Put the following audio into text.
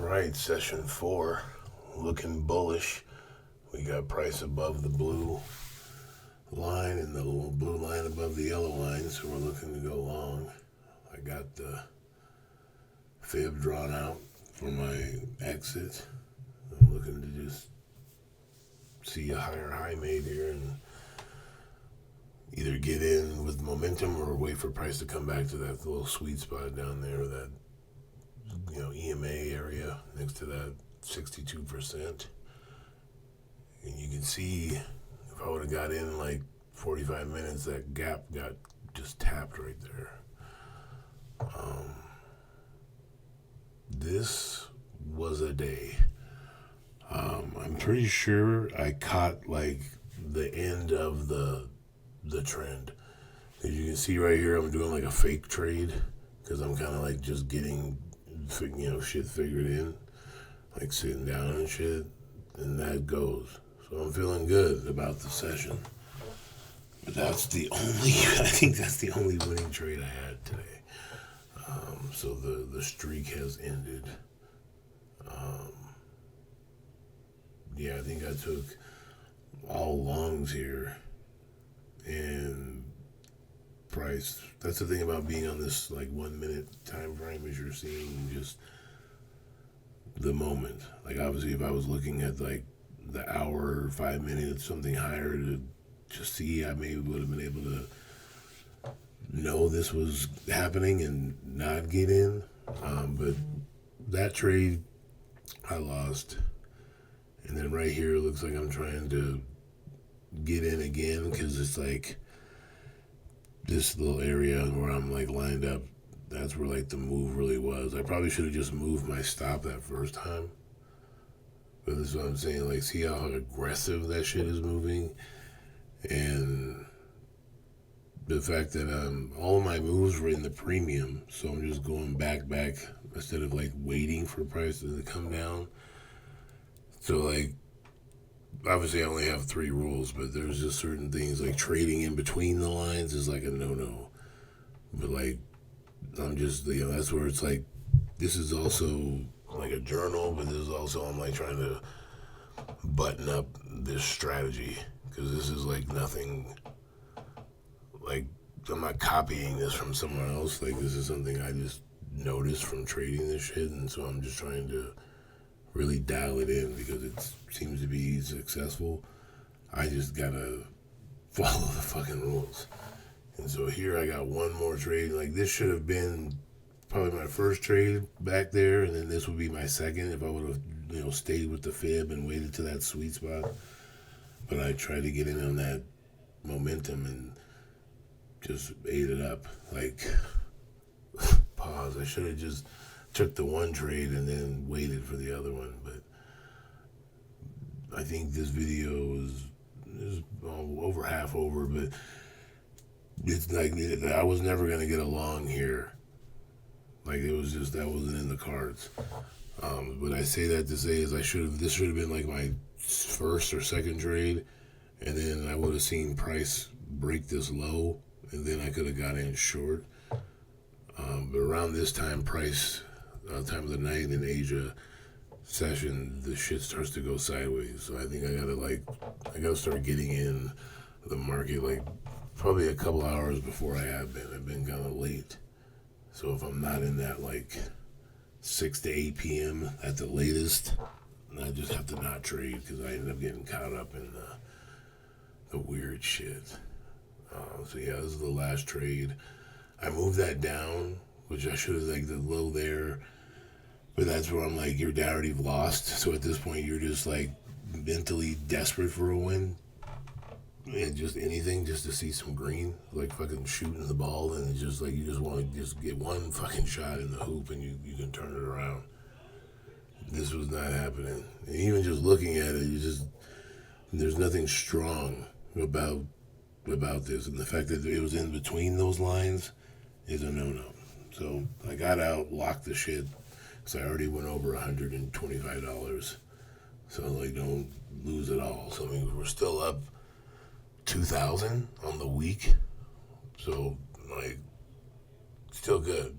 right, session 4, looking bullish. We got price above the blue line and the little blue line above the yellow line, so we're looking to go long. I got the fib drawn out for my exit. I'm looking to just see a higher high made here and either get in with momentum or wait for price to come back to that little sweet spot down there, that EMA area next to that 62%. And you can see if I would have got in like 45 minutes, that gap got just tapped right there. This was a day. I'm pretty sure I caught like the end of the trend. As you can see right here, I'm doing like a fake trade because I'm kind of like just getting shit figured in, like sitting down and shit, and that goes. So I'm feeling good about the session. But that's the only, I think that's the only winning trade I had today. So the streak has ended. I think I took all longs here and price. That's the thing about being on this like 1 minute time frame, is you're seeing just the moment. Like obviously if I was looking at like the hour or 5 minutes, something higher to see, I maybe would have been able to know this was happening and not get in. But that trade I lost. And then right here it looks like I'm trying to get in again because it's like this little area where I'm like lined up. That's where like the move really was. I probably should have just moved my stop that first time. But this is what I'm saying. Like, see how aggressive that shit is moving? And the fact that all my moves were in the premium, so I'm just going back instead of like waiting for prices to come down. So like, obviously I only have 3 rules, but there's just certain things like trading in between the lines is like a no-no. But like, I'm just, that's where it's like, this is also like a journal, but this is also, I'm like trying to button up this strategy because this is like nothing, like I'm not copying this from somewhere else. Like this is something I just noticed from trading this shit, and so I'm just trying to really dial it in because it seems to be successful. I just gotta follow the fucking rules. And so here I got one more trade. Like this should have been probably my first trade back there, and then this would be my second if I would have, stayed with the fib and waited to that sweet spot. But I tried to get in on that momentum and just ate it up. Like, pause. I should have just took the one trade and then waited for the other one. But I think this video is over half over, but it's like I was never going to get along here. Like it was just, that wasn't in the cards. But I say that to say is this should have been like my first or second trade, and then I would have seen price break this low, and then I could have got in short. But around this time, price, time of the night in Asia session, the shit starts to go sideways. So I think I gotta start getting in the market like probably a couple hours before I have been. I've been kind of late. So if I'm not in that like 6 to 8 p.m. at the latest, I just have to not trade because I end up getting caught up in the weird shit. So yeah, this is the last trade. I moved that down, which I should have, like the low there, but that's where I'm like, you're already lost. So at this point, you're just like mentally desperate for a win. And just anything just to see some green, like fucking shooting the ball, and it's just like you just want to just get one fucking shot in the hoop and you can turn it around. This was not happening. And even just looking at it, there's nothing strong about this, and the fact that it was in between those lines is a no-no. So I got out, locked the shit, so I already went over $125. So like, don't lose it all. So I mean, we're still up 2,000 on the week, so like still good.